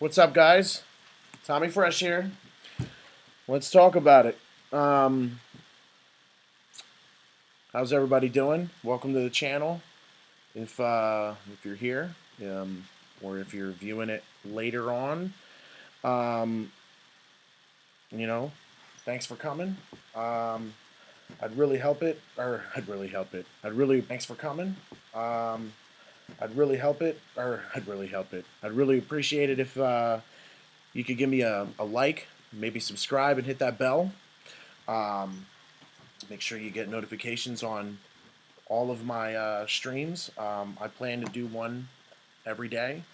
What's up, guys? TommyFresh here. Let's talk about it. Um, how's everybody doing? Welcome to the channel. If you're here, or if you're viewing it later on, um, you know, thanks for coming. Um, I'd really help it, or I'd really help it. I'd really thanks for coming. Um, I'd really help it, or I'd really help it. I'd really appreciate it if you could give me a like, maybe subscribe and hit that bell. Um, Make sure you get notifications on all of my streams. I plan to do one every day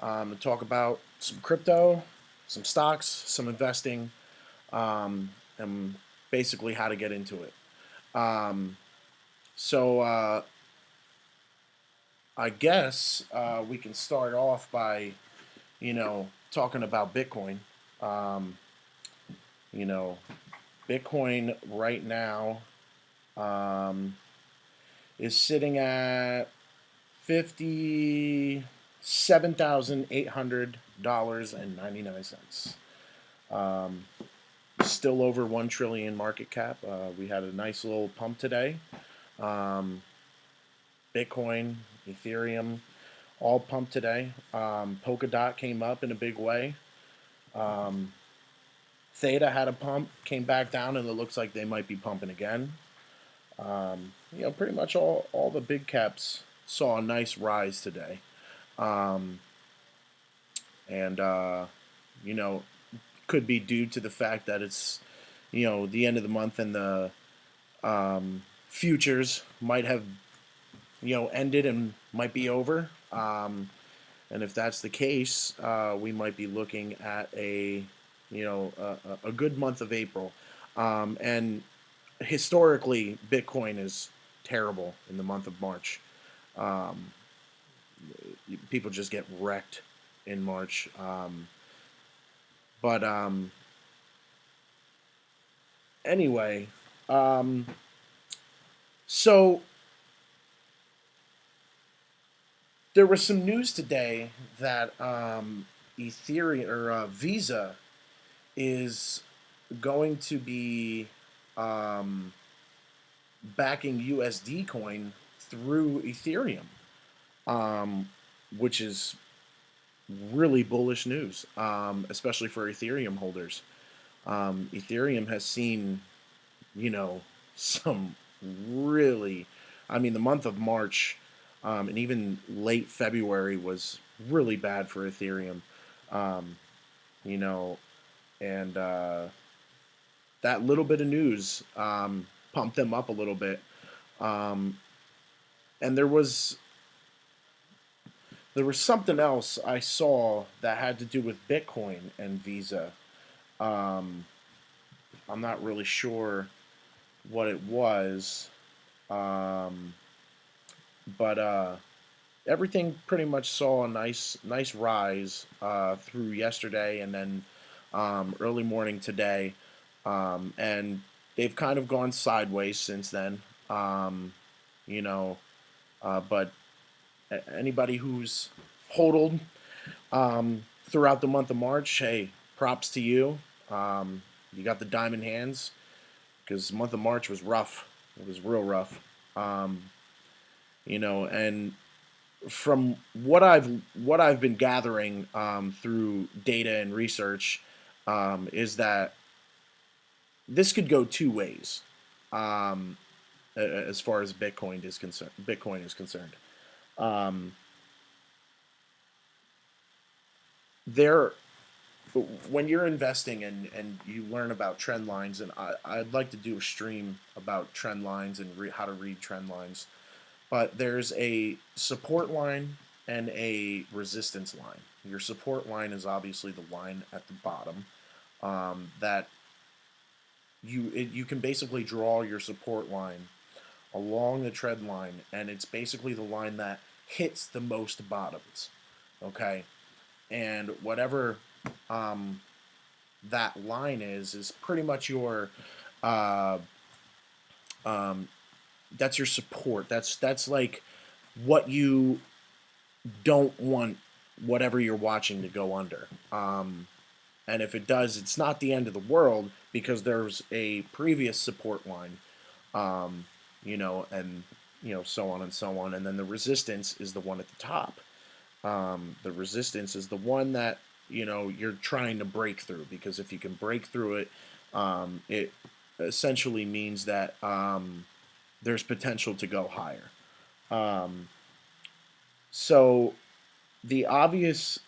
to talk about some crypto, some stocks, some investing, and basically how to get into it. Um, so I guess we can start off by, talking about Bitcoin. Um, you know, Bitcoin right now um, is sitting at $57,800.99. Um, Still over 1 trillion market cap. We had a nice little pump today. Um, Bitcoin, Ethereum, all pumped today. Polkadot came up in a big way. Um, Theta had a pump, came back down, and it looks like they might be pumping again. Pretty much all the big caps saw a nice rise today. Um, and you know, could be due to the fact that it's the end of the month and the futures might have ended and might be over. And if that's the case, we might be looking at a good month of April. And historically, Bitcoin is terrible in the month of March. Um, People just get wrecked in March. But anyway, um, so there was some news today that Ethereum or Visa is going to be um, backing USD coin through Ethereum, um, which is really bullish news, especially for Ethereum holders. Ethereum has seen, you know, some really, I mean, the month of March and even late February was really bad for Ethereum. Um, you know, and that little bit of news pumped them up a little bit. Um, and there was something else I saw that had to do with Bitcoin and Visa. Um, I'm not really sure what it was, um, but everything pretty much saw a nice rise through yesterday and then early morning today, and they've kind of gone sideways since then. Um, you know, but anybody who's hodled throughout the month of March, hey, props to you. You got the diamond hands because the month of March was rough. It was real rough. Um, and from what I've been gathering through data and research is that this could go two ways um, as far as Bitcoin is concerned. Um, there, when you're investing and you learn about trend lines, and I'd like to do a stream about trend lines and how to read trend lines. But there's a support line and a resistance line. Your support line is obviously the line at the bottom that you can basically draw your support line along the trend line, and it's basically the line that hits the most bottoms. Okay, and whatever um, that line is pretty much your uh, um, that's your support. That's like what you don't want whatever you're watching to go under. And if it does, it's not the end of the world because there's a previous support line, um, and so on and so on. And then the resistance is the one at the top. The resistance is the one that you're trying to break through, because if you can break through it, it essentially means that there's potential to go higher. Um, so the obvious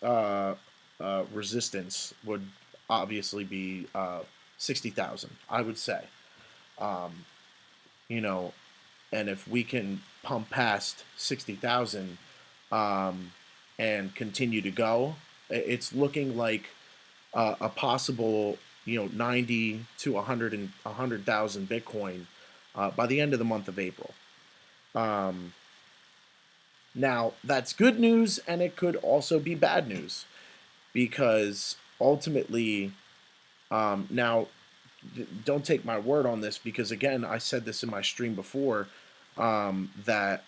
resistance would obviously be 60,000, I would say. Um, you know, and if we can pump past 60,000 um, and continue to go, it's looking like a possible 90 to 100,000 Bitcoin by the end of the month of April. Um, Now, that's good news, and it could also be bad news, because ultimately, now, don't take my word on this, because again, I said this in my stream before, that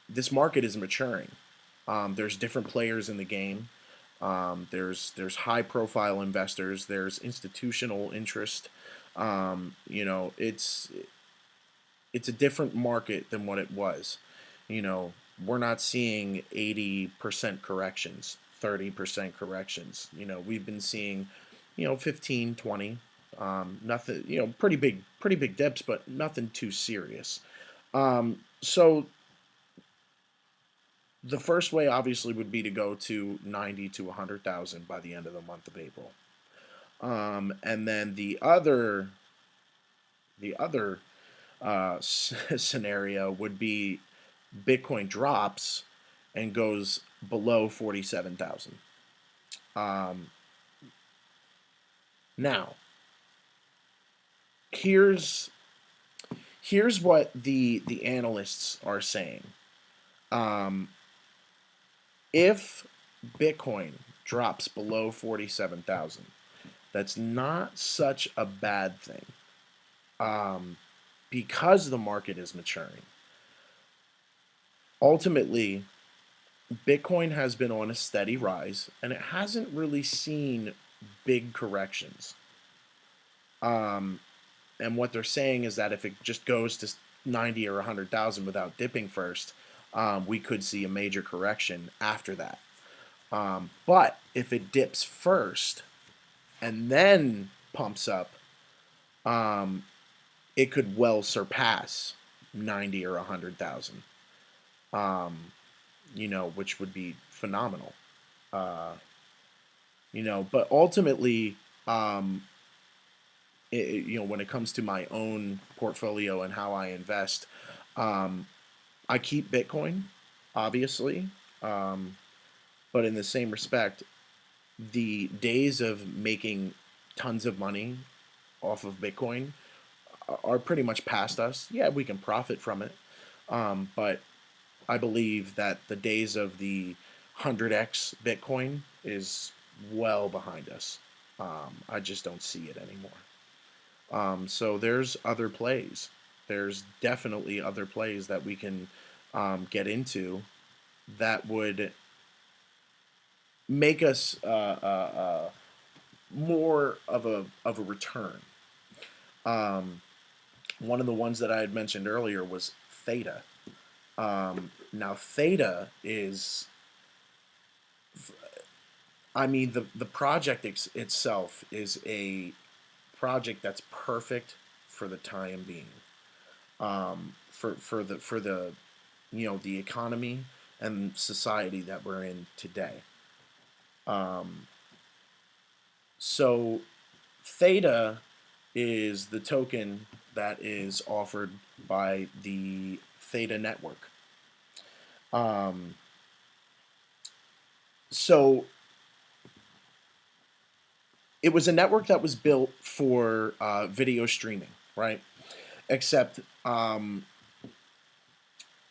this market is maturing. There's different players in the game. There's high profile investors. There's institutional interest. It's a different market than what it was. You know, we're not seeing 80% corrections, 30% corrections. We've been seeing, 15, 20, nothing, pretty big dips, but nothing too serious. So the first way obviously would be to go to 90 to 100,000 by the end of the month of April. And then the other scenario would be Bitcoin drops and goes below 47,000. Um, Now, here's what the analysts are saying. Um, if Bitcoin drops below 47,000, that's not such a bad thing, um, because the market is maturing. Ultimately, Bitcoin has been on a steady rise, and it hasn't really seen big corrections. Um, and what they're saying is that if it just goes to 90 or 100,000 without dipping first, we could see a major correction after that. But if it dips first and then pumps up, um, it could well surpass 90 or 100,000, which would be phenomenal. Uh, but ultimately, um, when it comes to my own portfolio and how I invest, um, I keep Bitcoin, obviously, um, but in the same respect, the days of making tons of money off of Bitcoin are pretty much past us. Yeah, we can profit from it, but I believe that the days of the 100x Bitcoin is well behind us. I just don't see it anymore. So there's other plays. There's definitely other plays that we can get into that would make us more of a return. One of the ones that I had mentioned earlier was Theta. Now Theta is, I mean, the project itself is a project that's perfect for the time being. For the the economy and society that we're in today. Um, so Theta is the token that is offered by the Theta network. Um, so it was a network that was built for video streaming, right? Except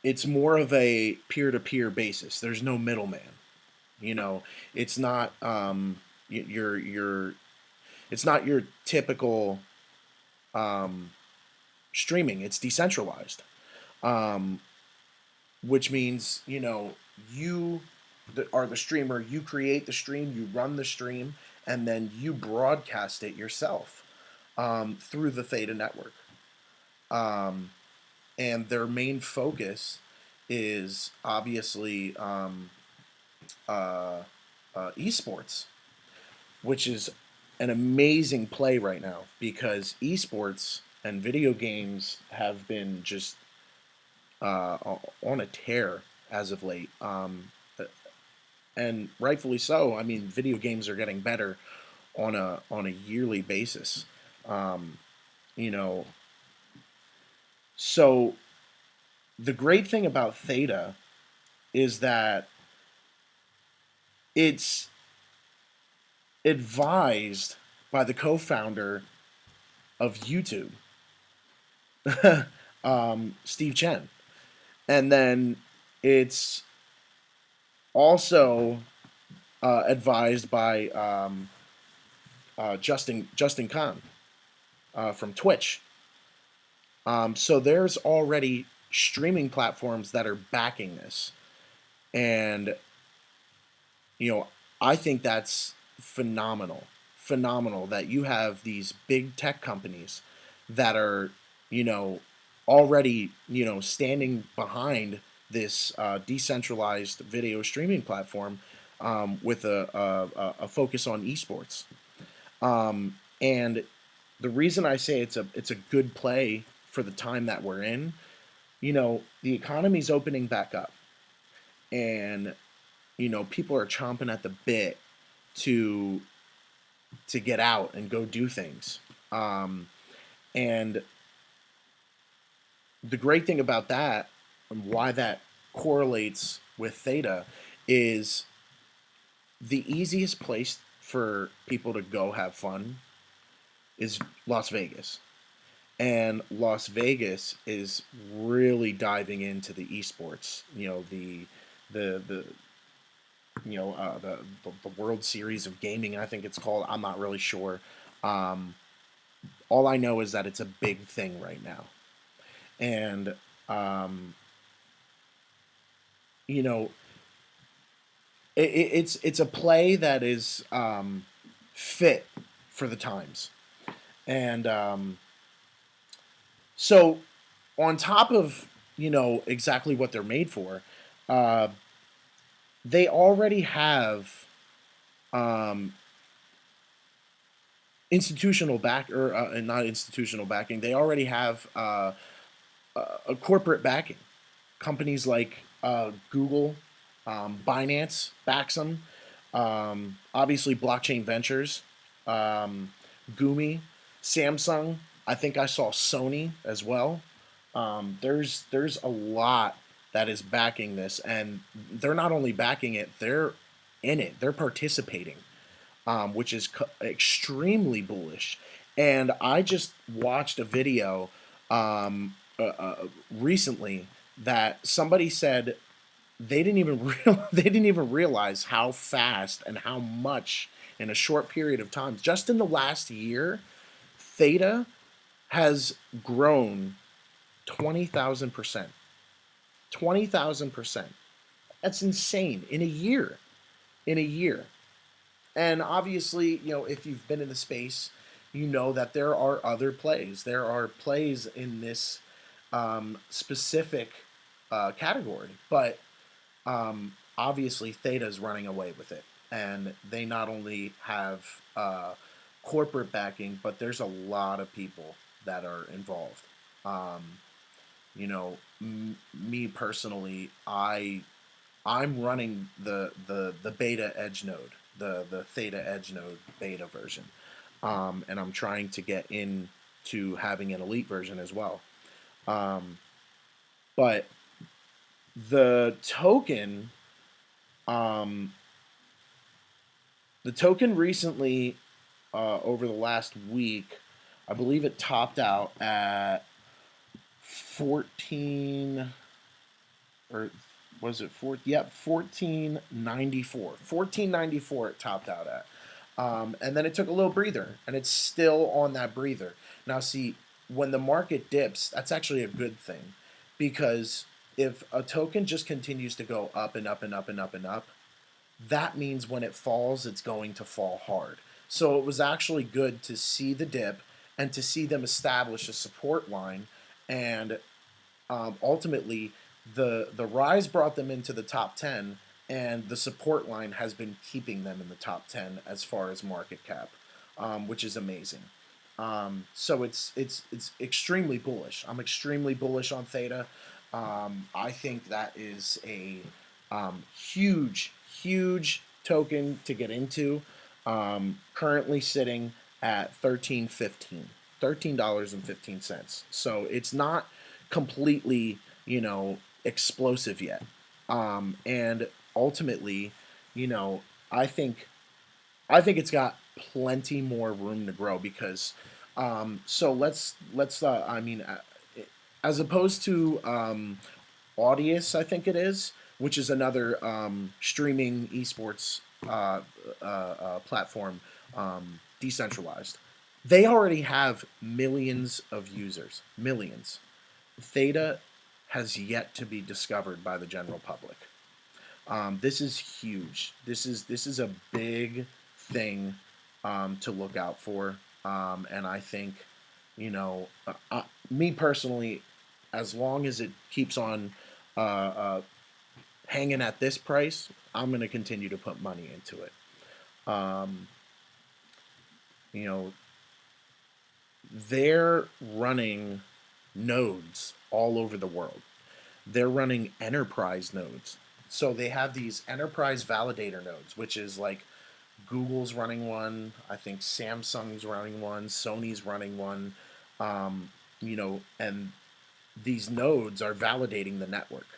it's more of a peer-to-peer basis. There's no middleman. You know, it's not your it's not your typical um, streaming. It's decentralized, um, which means you are the streamer. You create the stream, you run the stream, and then you broadcast it yourself through the Theta network. Um, and their main focus is obviously uh, esports, which is an amazing play right now because esports and video games have been just on a tear as of late. And rightfully so. I mean, video games are getting better on a yearly basis. Um, you know, so the great thing about Theta is that it's advised by the co-founder of YouTube, Steve Chen, and then it's also advised by Justin Khan from Twitch. So there's already streaming platforms that are backing this, and you know, I think that's phenomenal. Phenomenal that you have these big tech companies that are, you know, already, standing behind this decentralized video streaming platform with a focus on esports. And the reason I say it's a good play for the time that we're in, the economy's opening back up, and people are chomping at the bit to get out and go do things. And the great thing about that and why that correlates with Theta is the easiest place for people to go have fun is Las Vegas. And Las Vegas is really diving into the esports, the the World Series of Gaming, I think it's called. I'm not really sure. Um, all I know is that it's a big thing right now, and um, you know, it's a play that is fit for the times, and so on top of exactly what they're made for, uh, they already have um, institutional back or not institutional backing. They already have a corporate backing. Companies like Google, Binance backs them. Obviously, Blockchain Ventures, um, Gumi, Samsung. I think I saw Sony as well. There's a lot that is backing this, and they're not only backing it, they're in it. They're participating, which is extremely bullish. And I just watched a video recently that somebody said they didn't even realize how fast and how much in a short period of time, just in the last year, Theta has grown 20,000%. 20,000%. That's insane in a year. In a year. And obviously, if you've been in the space, you know that there are other plays. There are plays in this specific category, but obviously Theta is running away with it, and they not only have corporate backing, but there's a lot of people that are involved. Um, me personally, I'm running the beta edge node, the Theta edge node beta version, and I'm trying to get into having an elite version as well. Um, but the token, um, the token recently, over the last week, I believe it topped out at 14, or was it 4? Yep, 1494. 1494 it topped out at. And then it took a little breather, and it's still on that breather. Now, see, when the market dips, that's actually a good thing, because if a token just continues to go up and up and up and up and up, that means when it falls, it's going to fall hard. So it was actually good to see the dip and to see them establish a support line, and ultimately the rise brought them into the top 10, and the support line has been keeping them in the top 10 as far as market cap, which is amazing. So it's extremely bullish. I'm extremely bullish on Theta. I think that is a huge token to get into. Currently sitting at 13.15, $13.15. So it's not completely, explosive yet. And ultimately, you know, I think I think it's got plenty more room to grow because so let's I mean as opposed to Audius, I think it is, which is another streaming esports platform, decentralized. They already have millions of users, millions. Theta has yet to be discovered by the general public. This is huge. This is a big thing to look out for, and I think, me personally, as long as it keeps on hanging at this price, I'm going to continue to put money into it. Um, you know, they're running nodes all over the world. They're running enterprise nodes. So they have these enterprise validator nodes, which is like Google's running one. I think Samsung's running one. Sony's running one. And these nodes are validating the network.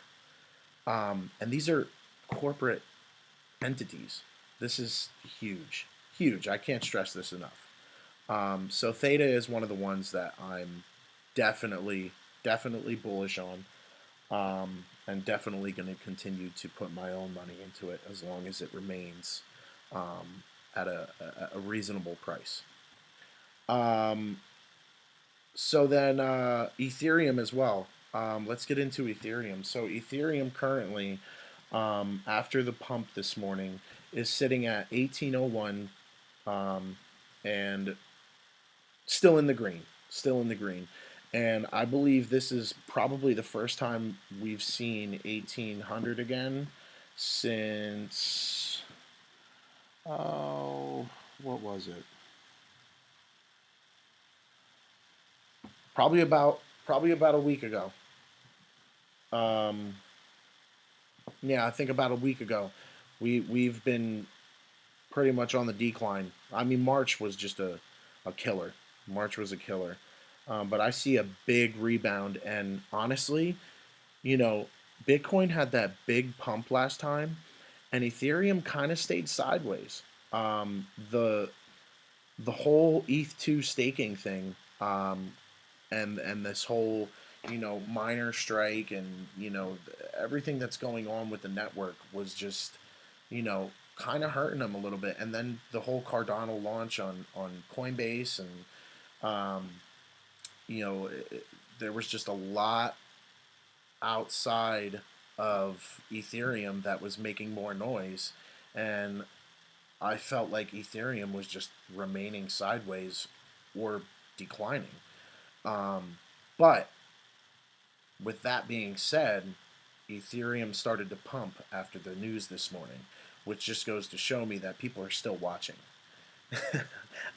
And these are corporate entities. This is huge, huge. I can't stress this enough. So Theta is one of the ones that I'm definitely bullish on, and definitely going to continue to put my own money into it as long as it remains at a reasonable price. So then Ethereum as well. Let's get into Ethereum. So Ethereum currently, after the pump this morning, is sitting at 1801, and still in the green, still in the green. And I believe this is probably the first time we've seen 1800 again since, oh, what was it? Probably about a week ago. Um, yeah, I think about a week ago. We've been pretty much on the decline. I mean, March was just a killer. March was a killer. But I see a big rebound, and honestly, you know, Bitcoin had that big pump last time, and Ethereum kind of stayed sideways. The whole ETH2 staking thing, and this whole, miner strike, and everything that's going on with the network was just, kind of hurting them a little bit. And then the whole Cardano launch on Coinbase, and um, there was just a lot outside of Ethereum that was making more noise, and I felt like Ethereum was just remaining sideways or declining. Um, but with that being said, Ethereum started to pump after the news this morning, which just goes to show me that people are still watching.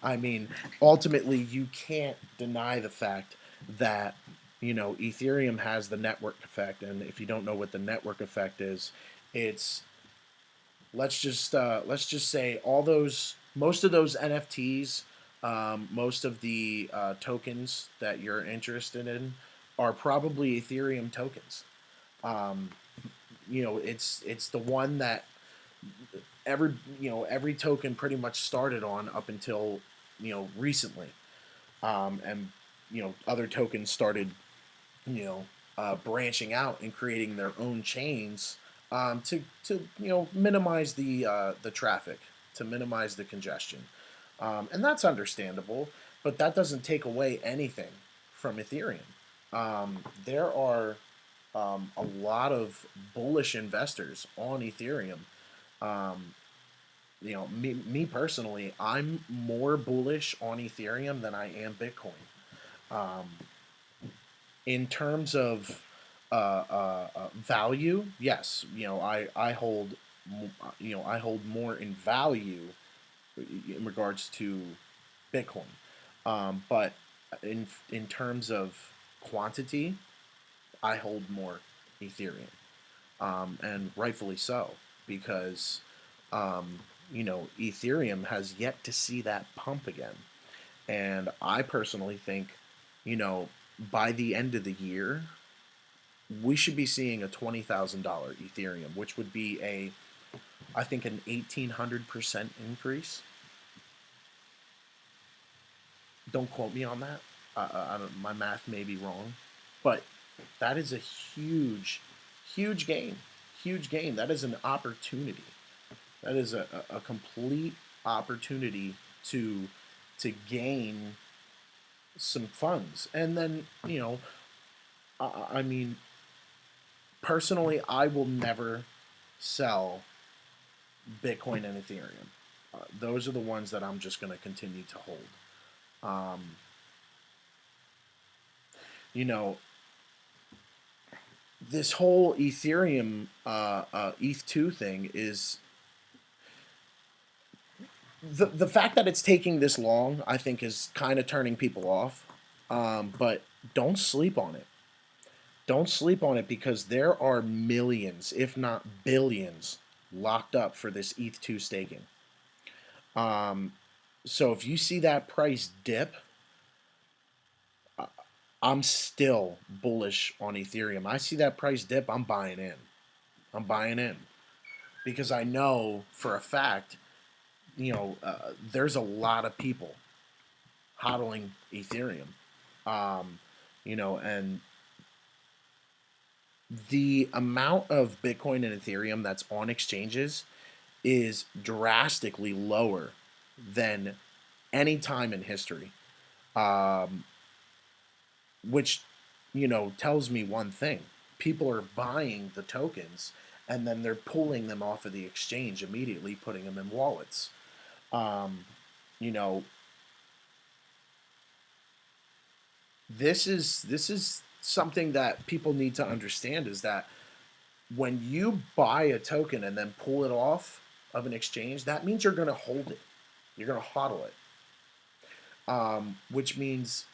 I mean, ultimately, you can't deny the fact that Ethereum has the network effect, and if you don't know what the network effect is, it's let's just say all those most of those NFTs, most of the tokens that you're interested in are probably Ethereum tokens. Um, it's the one that every token pretty much started on up until recently, and other tokens started you know branching out and creating their own chains, to minimize the traffic, to minimize the congestion, and that's understandable. But that doesn't take away anything from Ethereum. There are a lot of bullish investors on Ethereum, Um, me personally, I'm more bullish on Ethereum than I am Bitcoin. Um, in terms of value, yes, I hold, I hold more in value in regards to Bitcoin. But in terms of quantity, I hold more Ethereum, and rightfully so, because Ethereum has yet to see that pump again. And I personally think, you know, by the end of the year, we should be seeing a $20,000 Ethereum, which would be I think, an 1,800% increase. Don't quote me on that. I don't, my math may be wrong, but that is a huge, huge gain. Huge gain. That is an opportunity. That is a complete opportunity to gain some funds. And then, I mean, personally, I will never sell Bitcoin and Ethereum. Those are the ones that I'm just going to continue to hold. Um, you know, this whole Ethereum ETH2 thing is the fact that it's taking this long, I think, is kind of turning people off. But don't sleep on it. Don't sleep on it, because there are millions, if not billions, locked up for this ETH2 staking. Um, so if you see that price dip, uh, I'm still bullish on Ethereum. I see that price dip, I'm buying in. I'm buying in, because I know for a fact, there's a lot of people hodling Ethereum. Um, and the amount of Bitcoin and Ethereum that's on exchanges is drastically lower than any time in history. Um, which, tells me one thing: people are buying the tokens, and then they're pulling them off of the exchange immediately, putting them in wallets. Um, you know, this is something that people need to understand, is that when you buy a token and then pull it off of an exchange, that means you're going to hold it. You're going to hodl it, which means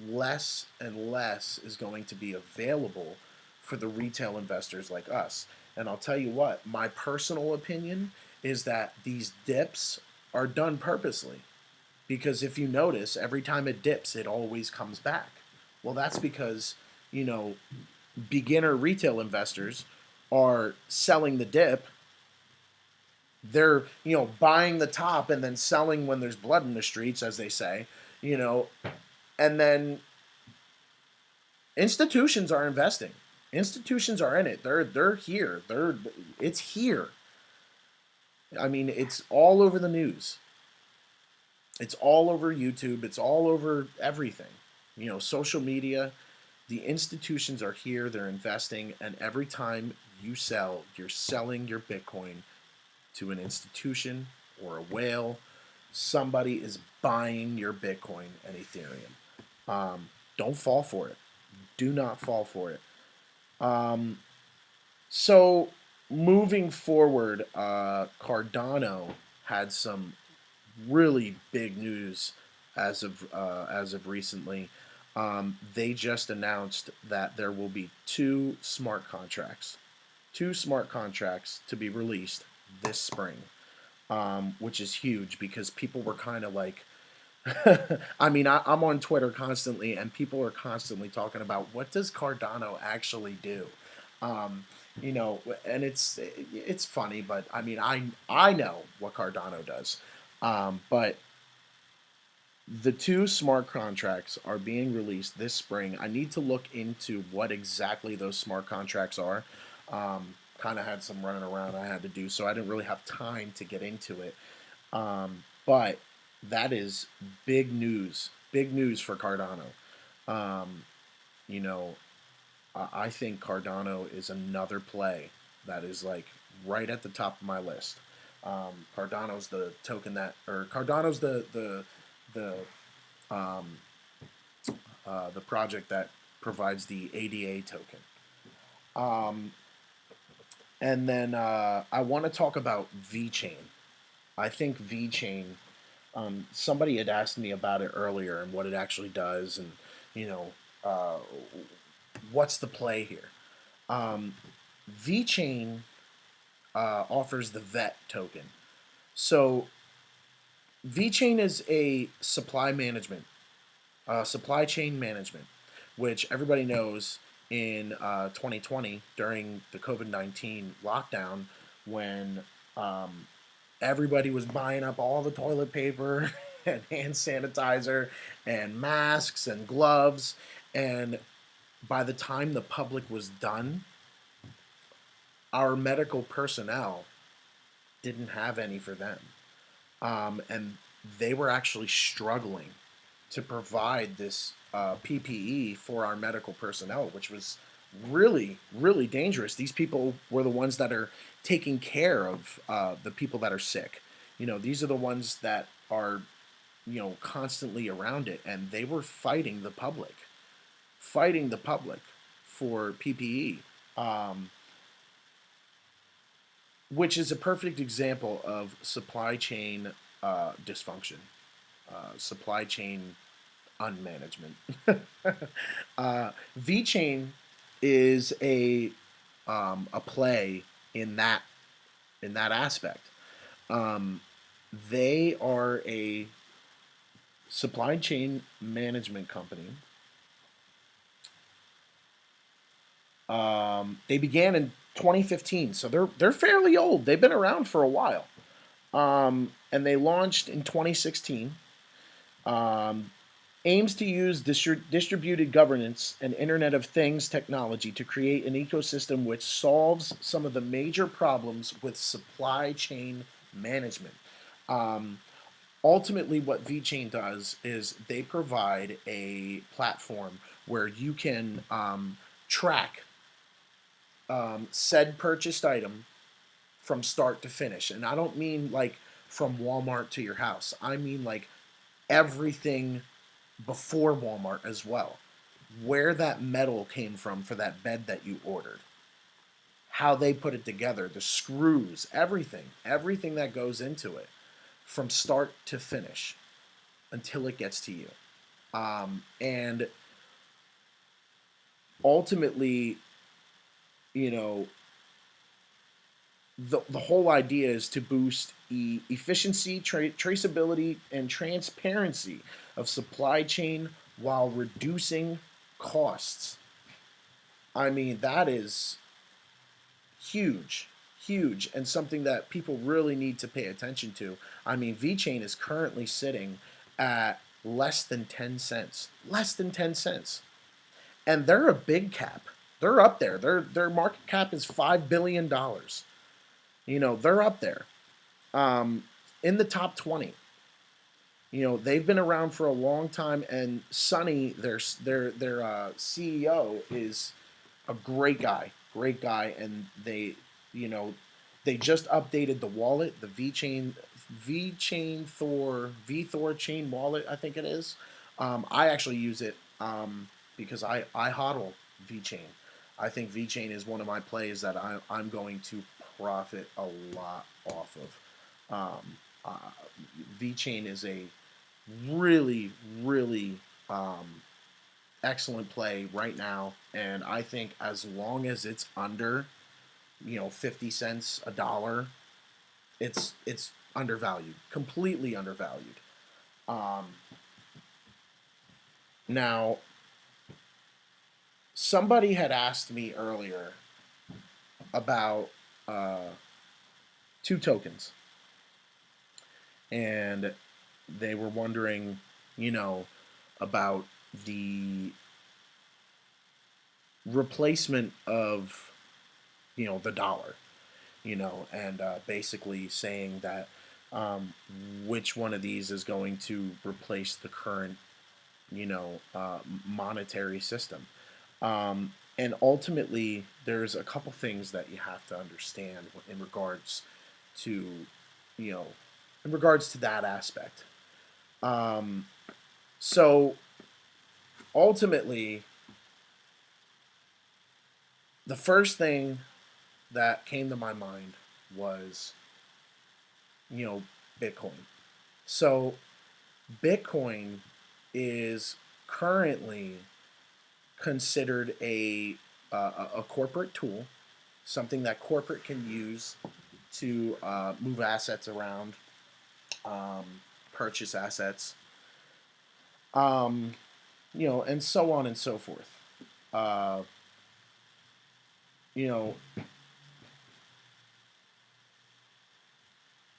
less and less is going to be available for the retail investors like us. And I'll tell you what, my personal opinion is that these dips are done purposely. Because if you notice, every time it dips, it always comes back. Well, that's because, you know, beginner retail investors are selling the dip. They're, buying the top and then selling when there's blood in the streets, as they say, you know, and then institutions are investing. Institutions are in it. They're here. It's here. I mean, it's all over the news. It's all over YouTube. It's all over everything. Social media. The institutions are here. They're investing, and every time you sell, you're selling your Bitcoin to an institution or a whale. Somebody is buying your Bitcoin and Ethereum. Don't fall for it. Do not fall for it. Um, so moving forward, Cardano had some really big news as of recently. They just announced that there will be two smart contracts to be released this spring, which is huge, because people were kind of like, I mean, I'm on Twitter constantly, and people are constantly talking about, what does Cardano actually do? Um, and it's funny, but I mean, I know what Cardano does. But the two smart contracts are being released this spring. I need to look into what exactly those smart contracts are. Kind of had some running around I had to do, so I didn't really have time to get into it. But that is big news for Cardano. Um, you know, I think Cardano is another play that is like right at the top of my list. Cardano's the token that, or Cardano's the um, the project that provides the ADA token. Um, and then I want to talk about VeChain. I think VeChain. Somebody had asked me about it earlier and what it actually does, and you know, uh, what's the play here. Um, VeChain offers the VET token. So VeChain is a supply chain management, which everybody knows in 2020 during the COVID-19 lockdown when um, everybody was buying up all the toilet paper and hand sanitizer and masks and gloves. And by the time the public was done, our medical personnel didn't have any for them. And they were actually struggling to provide this PPE for our medical personnel, which was really, really dangerous. These people were the ones that are taking care of the people that are sick. These are the ones that are, constantly around it, and they were fighting the public for PPE, um, which is a perfect example of supply chain dysfunction, supply chain unmanagement. VeChain is a play in that aspect. Um, they are a supply chain management company. They began in 2015, so they're fairly old. They've been around for a while, and they launched in 2016. Um, Aims to use distributed governance and Internet of Things technology to create an ecosystem which solves some of the major problems with supply chain management. Um, Ultimately, what VeChain does is they provide a platform where you can track said purchased item from start to finish. And I don't mean like from Walmart to your house, I mean like everything before Walmart as well. Where that metal came from for that bed that you ordered, how they put it together, the screws, everything that goes into it from start to finish until it gets to you. And ultimately, you know, the whole idea is to boost efficiency, traceability, and transparency of supply chain while reducing costs. I mean, that is huge, huge, and something that people really need to pay attention to. I mean, VeChain is currently sitting at less than 10 cents. Less than 10 cents. And they're a big cap. They're up there. Their market cap is $5 billion. They're up there. In the top 20. They've been around for a long time, and Sonny, their CEO, is a great guy, and you know, they just updated the wallet, the VeChain Thor chain wallet, I think it is. I actually use it because I hodl VeChain. I think VeChain is one of my plays that I'm going to profit a lot off of. Uh, VeChain is a really, really excellent play right now, and I think as long as it's under, 50 cents, a dollar, it's undervalued, completely undervalued. Um, Now, somebody had asked me earlier about uh, two tokens, and they were wondering, about the replacement of, the dollar, and basically saying that um, which one of these is going to replace the current, monetary system. And ultimately, there's a couple things that you have to understand in regards to, you know, in regards to that aspect. Um, so ultimately, the first thing that came to my mind was, you know, Bitcoin. So Bitcoin is currently considered a corporate tool, something that corporate can use to move assets around, um, purchase assets, um, and so on and so forth. Uh, you know,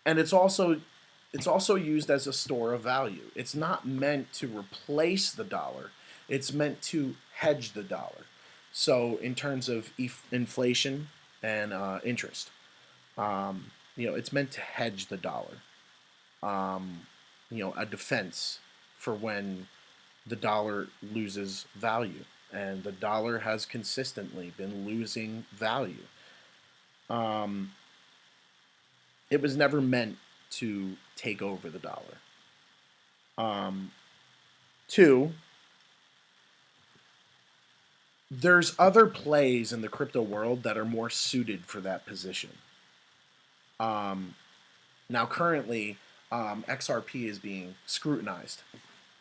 and it's also used as a store of value. It's not meant to replace the dollar. It's meant to hedge the dollar. So in terms of inflation and interest, it's meant to hedge the dollar. Um, a defense for when the dollar loses value, and the dollar has consistently been losing value. Um, it was never meant to take over the dollar. Um, Two, there's other plays in the crypto world that are more suited for that position. Um, Now, currently, XRP is being scrutinized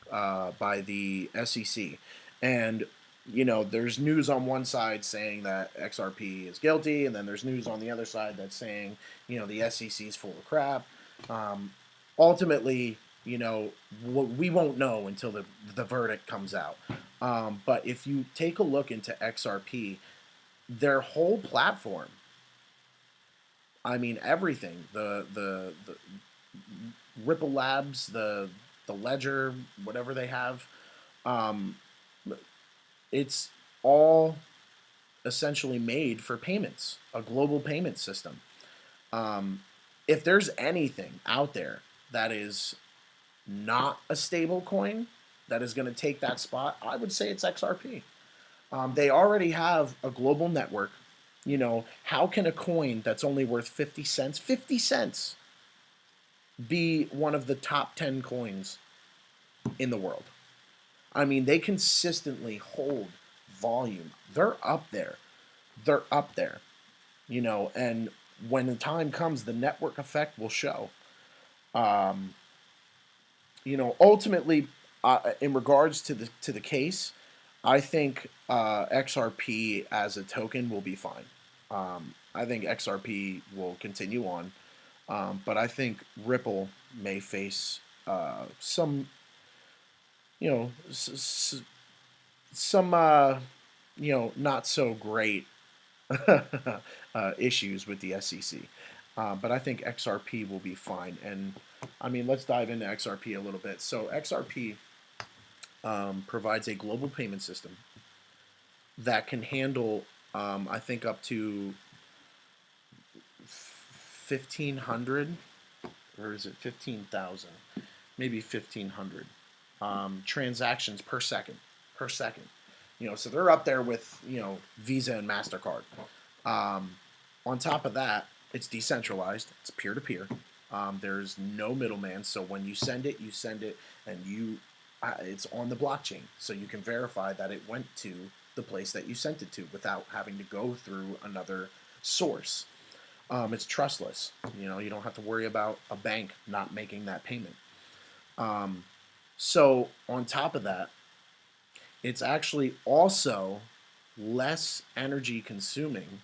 by the SEC, and there's news on one side saying that XRP is guilty, and then there's news on the other side that's saying the SEC is full of crap. Um, Ultimately, we won't know until the verdict comes out. But if you take a look into XRP, their whole platform, I mean everything, the Ripple Labs, the ledger, whatever they have, um, it's all essentially made for payments, a global payment system. Um, if there's anything out there that is not a stable coin that is going to take that spot, I would say it's XRP. They already have a global network. How can a coin that's only worth 50 cents be one of the top 10 coins in the world? I mean, they consistently hold volume. They're up there. They're up there, and when the time comes, the network effect will show. Um, Ultimately, in regards to the case, I think XRP as a token will be fine. I think XRP will continue on, but I think Ripple may face some, some not so great issues with the SEC. But I think XRP will be fine. And I mean, let's dive into XRP a little bit. So XRP provides a global payment system that can handle, I think, up to 1,500, or is it 15,000? Maybe 1,500 transactions per second. Per second. So they're up there with Visa and Mastercard. Um, on top of that, it's decentralized. It's peer to peer. There's no middleman. So when you send it, and it's on the blockchain. So you can verify that it went to the place that you sent it to without having to go through another source. It's trustless. You don't have to worry about a bank not making that payment. So on top of that, it's actually also less energy consuming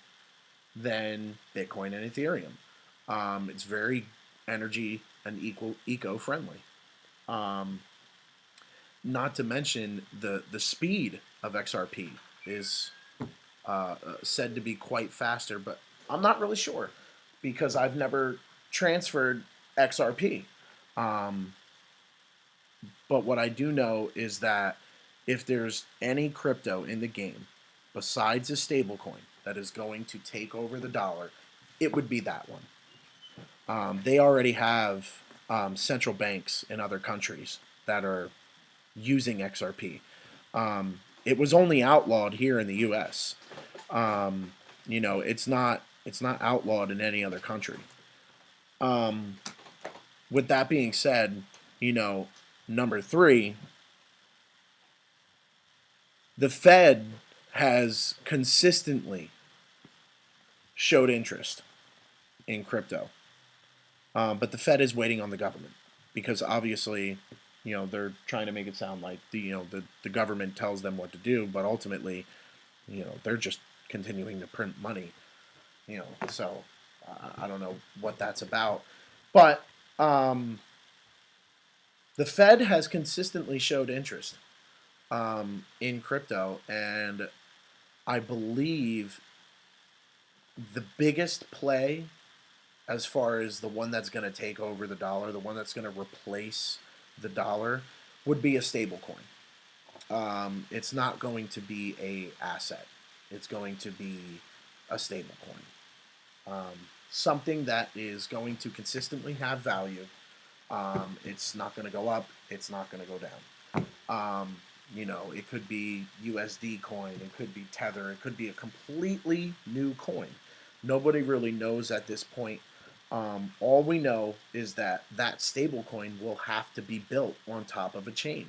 than Bitcoin and Ethereum. It's very energy and eco-friendly. Um, Not to mention the speed of XRP is said to be quite faster, but I'm not really sure because I've never transferred XRP. Um, but what I do know is that if there's any crypto in the game besides a stablecoin that is going to take over the dollar, it would be that one. They already have central banks in other countries that are using XRP. It was only outlawed here in the U.S. It's not outlawed in any other country. Um, with that being said, number three, the Fed has consistently showed interest in crypto. But the Fed is waiting on the government because obviously, they're trying to make it sound like the government tells them what to do, but ultimately, they're just continuing to print money. So I don't know what that's about, but um, the Fed has consistently showed interest in crypto, and I believe the biggest play as far as the one that's going to take over the dollar, the one that's going to replace the dollar, would be a stable coin. It's not going to be a asset. It's going to be a stable coin. Something that is going to consistently have value. It's not going to go up. It's not going to go down. It could be USD coin. It could be Tether. It could be a completely new coin. Nobody really knows at this point. All we know is that that stable coin will have to be built on top of a chain.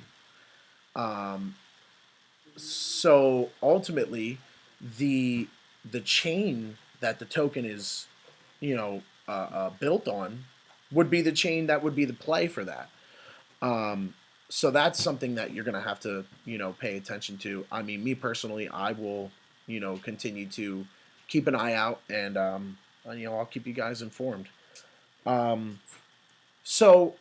Um, so ultimately, the the chain that the token is, built on, would be the chain that would be the play for that. Um, so that's something that you're gonna have to, pay attention to. I mean, me personally, I will, continue to keep an eye out, and I'll keep you guys informed. Um, so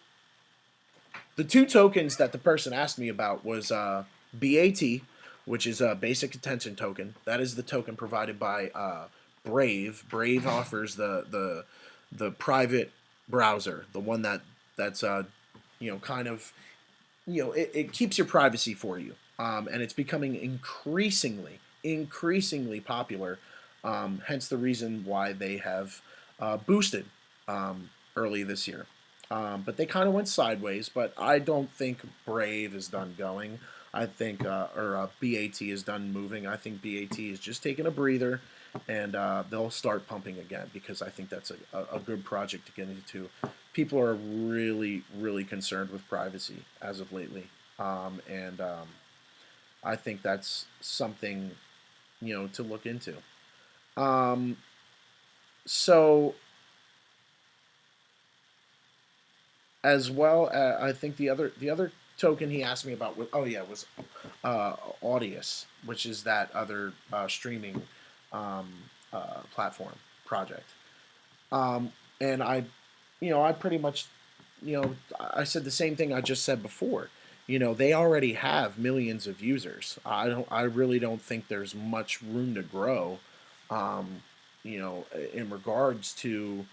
the two tokens that the person asked me about was BAT, which is a basic attention token. That is the token provided by Brave. Brave offers the private browser, the one that's kind of it keeps your privacy for you, and it's becoming increasingly popular. Hence the reason why they have boosted early this year. But they kind of went sideways. But I don't think Brave is done going. I think, or BAT is done moving. I think BAT is just taking a breather, and they'll start pumping again because I think that's a good project to get into. People are really, really concerned with privacy as of lately, and I think that's something to look into. Um, so as well, I think the other token he asked me about was, oh yeah, was Audius, which is that other streaming um, platform project. Um, and I pretty much, I said the same thing I just said before. They already have millions of users. I really don't think there's much room to grow. Um, in regards to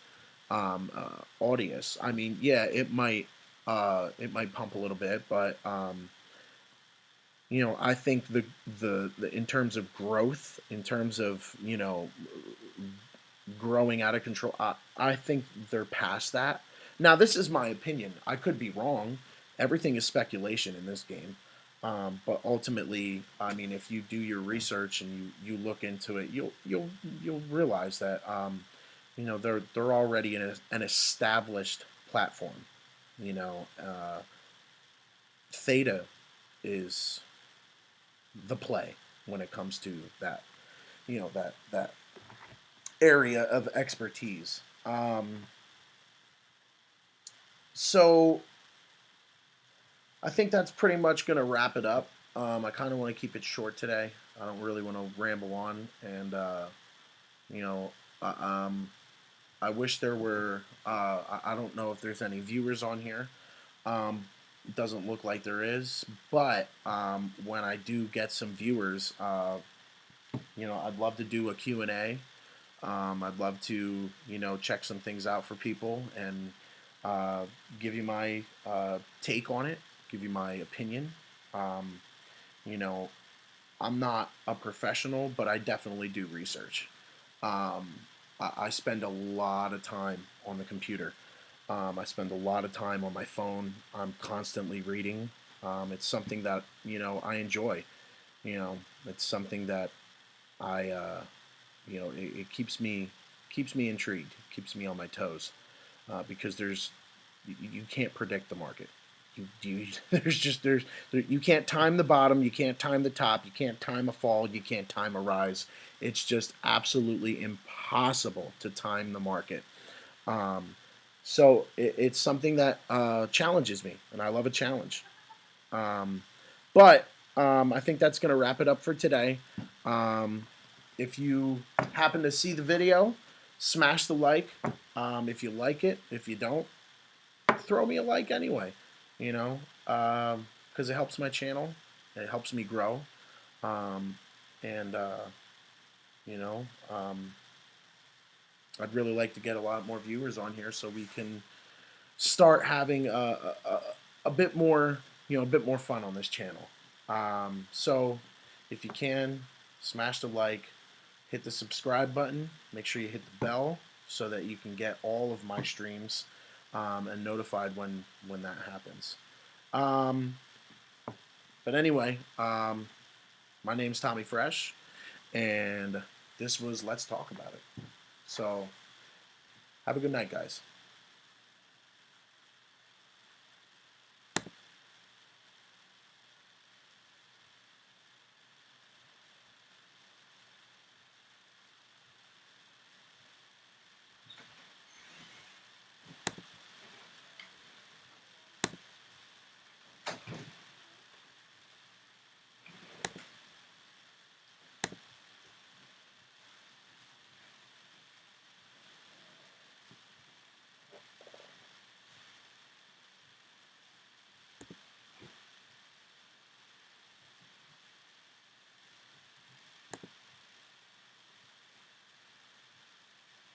Audius. I mean, yeah, it might pump a little bit, but I think the in terms of growth, in terms of growing out of control, I think they're past that. Now, this is my opinion. I could be wrong. Everything is speculation in this game. But ultimately, I mean, if you do your research and you look into it, you'll realize that they're already in an established platform. You know, Theta is the play when it comes to that. That area of expertise. So I think that's pretty much going to wrap it up. I kind of want to keep it short today. I don't really want to ramble on, and you know, uh, um, I wish there were. I don't know if there's any viewers on here. Um, doesn't look like there is, but when I do get some viewers, I'd love to do a Q&A. I'd love to, check some things out for people and uh, give you my take on it, give you my opinion. Um, you know, I'm not a professional, but I definitely do research. Um, I spend a lot of time on the computer. I spend a lot of time on my phone. I'm constantly reading. It's something that I enjoy. It's something that I it keeps me intrigued, keeps me on my toes, because you can't predict the market. You can't time the bottom, you can't time the top, you can't time a fall, you can't time a rise. It's just absolutely impossible to time the market. Um, it's something that challenges me, and I love a challenge. Um, but I think that's going to wrap it up for today. Um, if you happen to see the video, smash the like. If you like it, if you don't, throw me a like anyway. You know, because it helps my channel, it helps me grow, um, and you know, um, I'd really like to get a lot more viewers on here so we can start having a bit more, a bit more fun on this channel. So if you can, smash the like, hit the subscribe button, make sure you hit the bell so that you can get all of my streams and notified when that happens. Um, but anyway, my name's TommyFresh, and this was Let's Talk About It. So have a good night, guys.